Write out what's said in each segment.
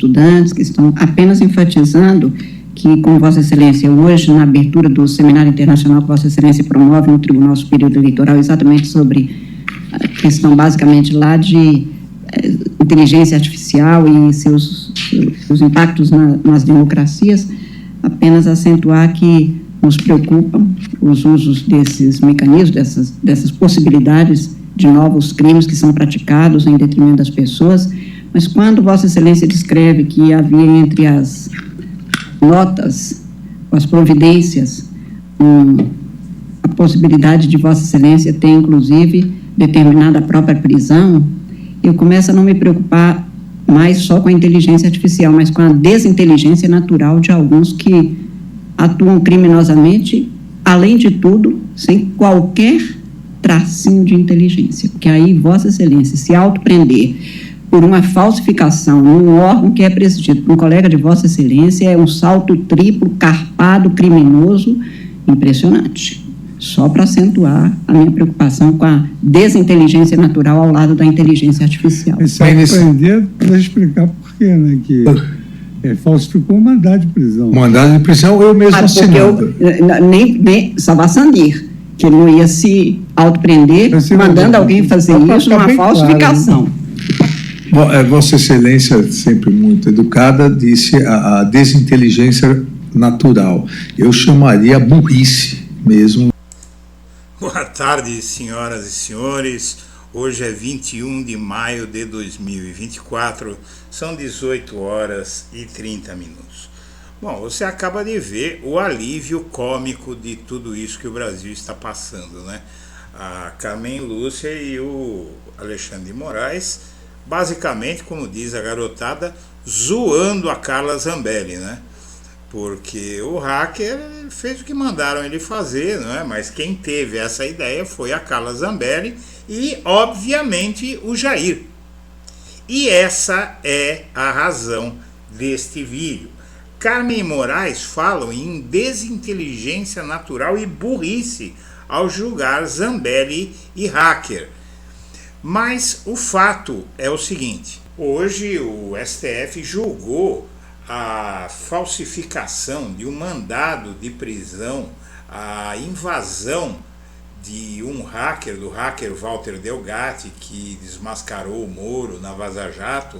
estudantes que estão apenas enfatizando que, como Vossa Excelência, hoje, na abertura do Seminário Internacional que Vossa Excelência promove no Tribunal Superior Eleitoral, exatamente sobre a questão, basicamente, lá de inteligência artificial e seus impactos nas democracias, apenas acentuar que nos preocupam os usos desses mecanismos, dessas possibilidades de novos crimes que são praticados em detrimento das pessoas, mas quando Vossa Excelência descreve que havia entre as notas, as providências, a possibilidade de Vossa Excelência ter, inclusive, determinada a própria prisão, eu começo a não me preocupar mais só com a inteligência artificial, mas com a desinteligência natural de alguns que atuam criminosamente, além de tudo, sem qualquer tracinho de inteligência, porque aí Vossa Excelência se autoprender por uma falsificação num órgão que é presidido por um colega de Vossa Excelência é um salto triplo, carpado, criminoso, impressionante. Só para acentuar a minha preocupação com a desinteligência natural ao lado da inteligência artificial. Esse autoprender, para explicar por quê, né, que falsificou um mandado de prisão. Mandado de prisão, eu mesmo assinando. Nem Savassandir, que ele não ia se autoprender mandando alguém fazer isso numa falsificação. Claro, né? Vossa Excelência, sempre muito educada, disse a desinteligência natural. Eu chamaria a burrice mesmo. Boa tarde, senhoras e senhores. Hoje é 21 de maio de 2024, são 18 horas e 30 minutos. Bom, você acaba de ver o alívio cômico de tudo isso que o Brasil está passando, né? A Carmen Lúcia e o Alexandre de Moraes, basicamente, como diz a garotada, zoando a Carla Zambelli, né? Porque o hacker fez o que mandaram ele fazer, não é? Mas quem teve essa ideia foi a Carla Zambelli e, obviamente, o Jair. E essa é a razão deste vídeo. Carmen e Moraes falam em desinteligência natural e burrice ao julgar Zambelli e hacker. Mas o fato é o seguinte: hoje o STF julgou a falsificação de um mandado de prisão, a invasão de um hacker, do hacker Walter Delgatti, que desmascarou o Moro na Vaza Jato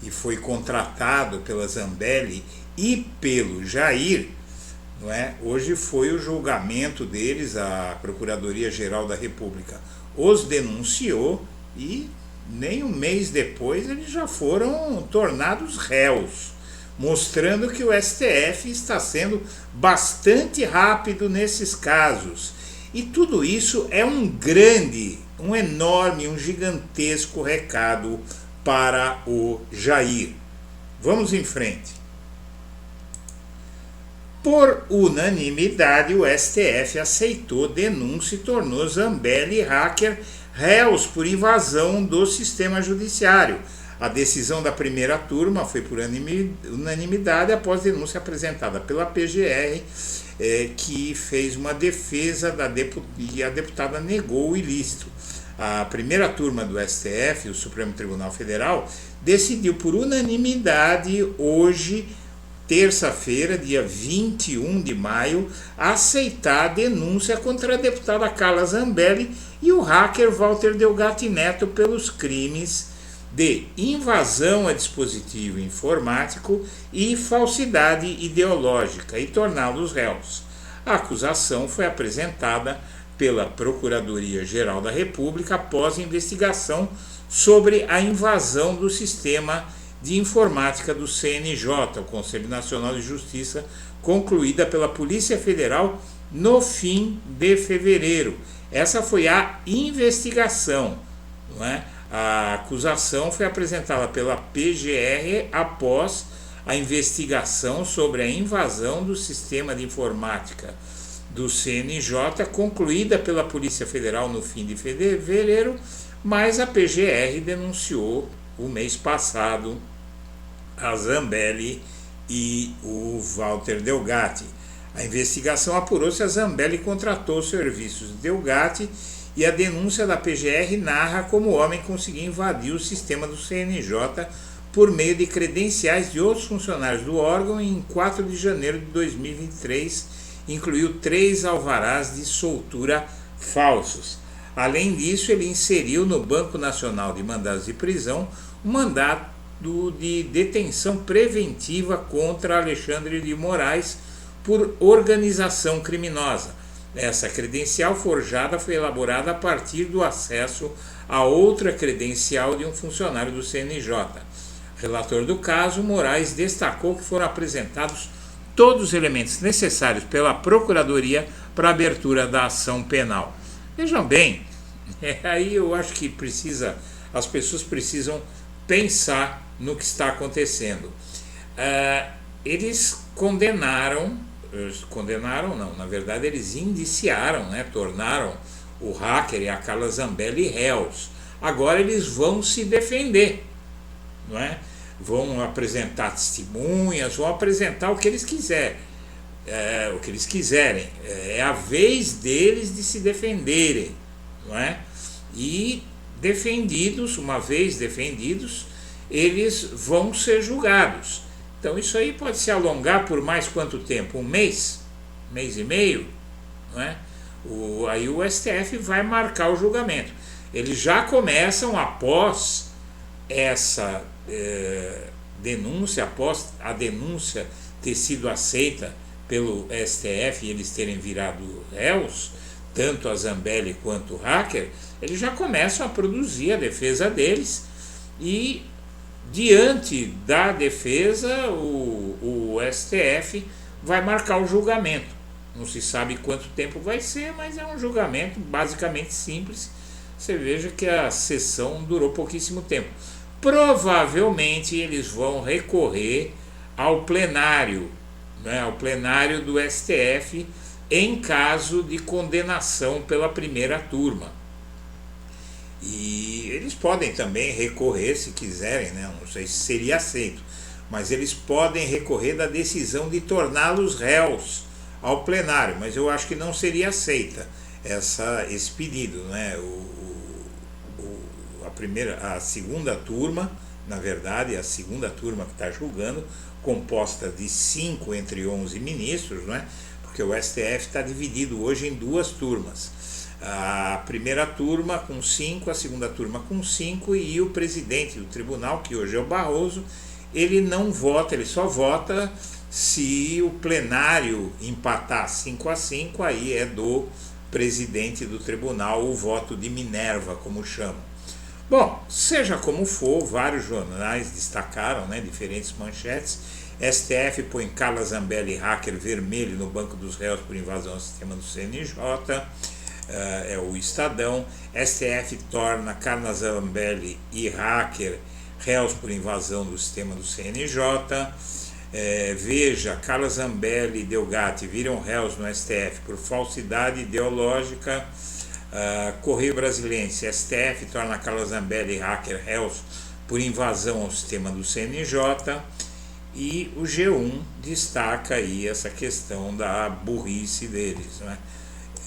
e foi contratado pela Zambelli e pelo Jair, não é? Hoje foi o julgamento deles, a Procuradoria-Geral da República os denunciou e nem um mês depois eles já foram tornados réus, mostrando que o STF está sendo bastante rápido nesses casos. E tudo isso é um grande, um enorme, um gigantesco recado para o Jair. Vamos em frente. Por unanimidade, o STF aceitou denúncia e tornou Zambelli e hacker réus por invasão do sistema judiciário. A decisão da primeira turma foi por unanimidade após denúncia apresentada pela PGR, que fez uma defesa e a deputada negou o ilícito. A primeira turma do STF, o Supremo Tribunal Federal, decidiu por unanimidade hoje, terça-feira, dia 21 de maio, aceitar a denúncia contra a deputada Carla Zambelli e o hacker Walter Delgatti Neto pelos crimes de invasão a dispositivo informático e falsidade ideológica e torná-los réus. A acusação foi apresentada pela Procuradoria-Geral da República após investigação sobre a invasão do sistema de informática do CNJ, o Conselho Nacional de Justiça, concluída pela Polícia Federal no fim de fevereiro. Essa foi a investigação, não é? A acusação foi apresentada pela PGR após a investigação sobre a invasão do sistema de informática do CNJ, concluída pela Polícia Federal no fim de fevereiro, mas a PGR denunciou o mês passado a Zambelli e o Walter Delgatti. A investigação apurou se a Zambelli contratou os serviços de Delgatti e a denúncia da PGR narra como o homem conseguiu invadir o sistema do CNJ por meio de credenciais de outros funcionários do órgão e em 4 de janeiro de 2023 incluiu 3 alvarás de soltura falsos. Além disso, ele inseriu no Banco Nacional de Mandados de Prisão um mandato de detenção preventiva contra Alexandre de Moraes por organização criminosa. Essa credencial forjada foi elaborada a partir do acesso a outra credencial de um funcionário do CNJ. Relator do caso, Moraes destacou que foram apresentados todos os elementos necessários pela Procuradoria para a abertura da ação penal. Vejam bem, aí eu acho que as pessoas precisam pensar no que está acontecendo. Eles na verdade eles indiciaram, tornaram o hacker e a Carla Zambelli réus. Agora eles vão se defender, não é? Vão apresentar testemunhas, vão apresentar o que eles quiserem. É a vez deles de se defenderem, não é? E uma vez defendidos, eles vão ser julgados. Então isso aí pode se alongar por mais quanto tempo? Um mês e meio, não é? Aí o STF vai marcar o julgamento. Eles já começam após essa denúncia, após a denúncia ter sido aceita pelo STF e eles terem virado réus, tanto a Zambelli quanto o hacker, eles já começam a produzir a defesa deles e, diante da defesa, o STF vai marcar o julgamento. Não se sabe quanto tempo vai ser, mas é um julgamento basicamente simples. Você veja que a sessão durou pouquíssimo tempo. Provavelmente eles vão recorrer ao plenário, ao plenário do STF, em caso de condenação pela primeira turma. E eles podem também recorrer, se quiserem, não sei se seria aceito, mas eles podem recorrer da decisão de torná-los réus ao plenário, mas eu acho que não seria aceita esse pedido, a segunda turma, na verdade, a segunda turma que está julgando, composta de 5 entre 11 ministros, porque o STF está dividido hoje em 2 turmas. A primeira turma com 5, a segunda turma com 5, e o presidente do tribunal, que hoje é o Barroso, ele não vota, ele só vota se o plenário empatar 5-5, aí é do presidente do tribunal o voto de Minerva, como chamam. Bom, seja como for, vários jornais destacaram, diferentes manchetes. STF põe Carla Zambelli hacker vermelho no banco dos réus por invasão ao sistema do CNJ, é o Estadão. STF torna Carla Zambelli e hacker réus por invasão do sistema do CNJ. Veja, Carla Zambelli e Delgatti viram réus no STF por falsidade ideológica. Correio Brasiliense, STF torna Carla Zambelli e hacker réus por invasão ao sistema do CNJ. E o G1 destaca aí essa questão da burrice deles,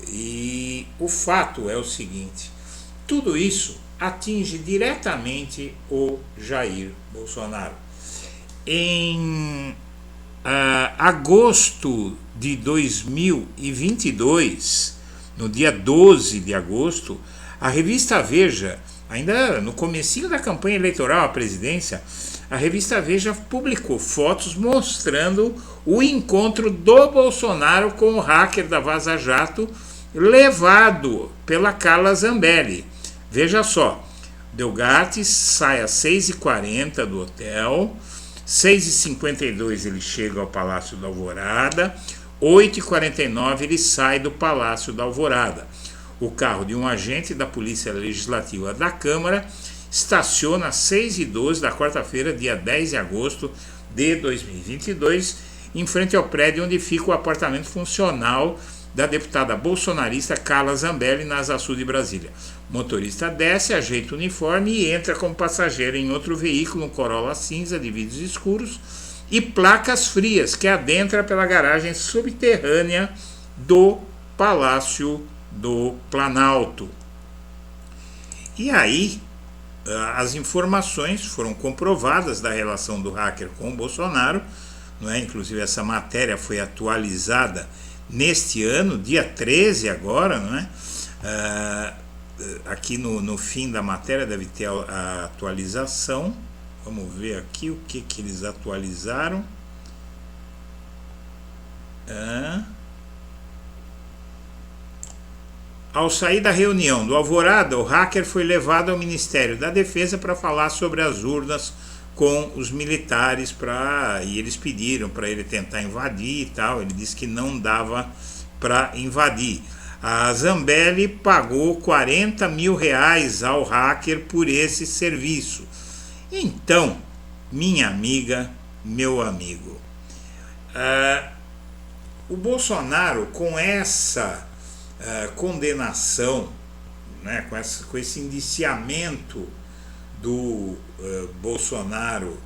E o fato é o seguinte: tudo isso atinge diretamente o Jair Bolsonaro. Em agosto de 2022, no dia 12 de agosto, a revista Veja, ainda no comecinho da campanha eleitoral à presidência, a revista Veja publicou fotos mostrando o encontro do Bolsonaro com o hacker da Vaza Jato, levado pela Carla Zambelli. Veja só, Delgatti sai às 6h40 do hotel, 6h52 ele chega ao Palácio da Alvorada, 8h49 ele sai do Palácio da Alvorada. O carro de um agente da Polícia Legislativa da Câmara estaciona às 6h12 da quarta-feira, dia 10 de agosto de 2022, em frente ao prédio onde fica o apartamento funcional da deputada bolsonarista Carla Zambelli, na Asa Sul de Brasília. O motorista desce, ajeita o uniforme e entra como passageiro em outro veículo, um Corolla cinza de vidros escuros e placas frias, que adentra pela garagem subterrânea do Palácio do Planalto. E aí, as informações foram comprovadas da relação do hacker com o Bolsonaro, não é? Inclusive essa matéria foi atualizada neste ano, dia 13 agora, não é? Aqui no fim da matéria deve ter a atualização. Vamos ver aqui o que eles atualizaram. Ao sair da reunião do Alvorada, o hacker foi levado ao Ministério da Defesa para falar sobre as urnas com os militares, e eles pediram para ele tentar invadir e tal. Ele disse que não dava para invadir. A Zambelli pagou R$40 mil ao hacker por esse serviço. Então, minha amiga, meu amigo, o Bolsonaro, com essa condenação, né, com esse indiciamento do Bolsonaro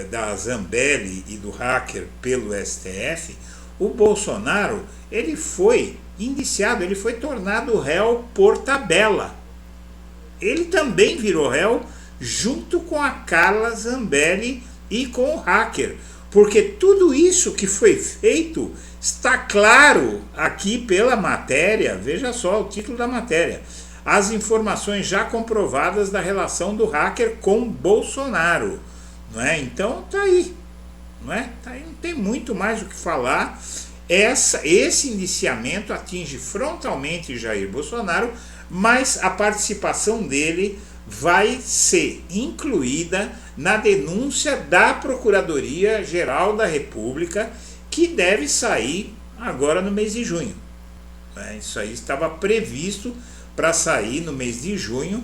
da Zambelli e do hacker pelo STF, o Bolsonaro ele foi indiciado, ele foi tornado réu por tabela. Ele também virou réu junto com a Carla Zambelli e com o hacker, porque tudo isso que foi feito está claro aqui pela matéria. Veja só o título da matéria: as informações já comprovadas da relação do hacker com Bolsonaro, não é? Então tá aí, não é? Tá aí, não tem muito mais o que falar. Esse indiciamento atinge frontalmente Jair Bolsonaro, mas a participação dele vai ser incluída na denúncia da Procuradoria-Geral da República, que deve sair agora no mês de junho. Isso aí estava previsto para sair no mês de junho,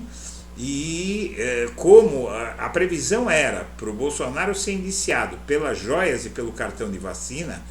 e como a previsão era para o Bolsonaro ser indiciado pelas joias e pelo cartão de vacina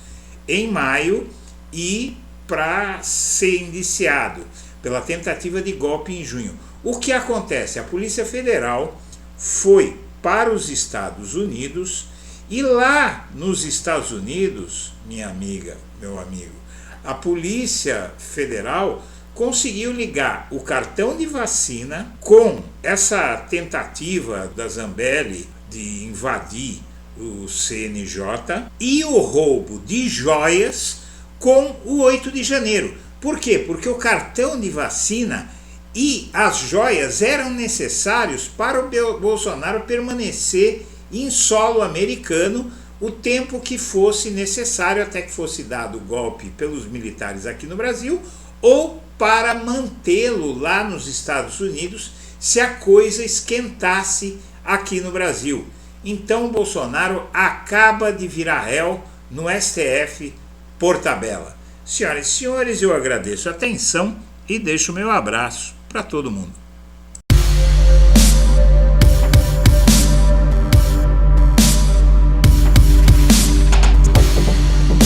em maio, e para ser indiciado pela tentativa de golpe em junho. O que acontece? A Polícia Federal foi para os Estados Unidos, e lá nos Estados Unidos, minha amiga, meu amigo, a Polícia Federal conseguiu ligar o cartão de vacina com essa tentativa da Zambelli de invadir o CNJ e o roubo de joias com o 8 de janeiro. Por quê? Porque o cartão de vacina e as joias eram necessários para o Bolsonaro permanecer em solo americano o tempo que fosse necessário, até que fosse dado o golpe pelos militares aqui no Brasil, ou para mantê-lo lá nos Estados Unidos se a coisa esquentasse aqui no Brasil. Então o Bolsonaro acaba de virar réu no STF por tabela. Senhoras e senhores, eu agradeço a atenção e deixo o meu abraço para todo mundo.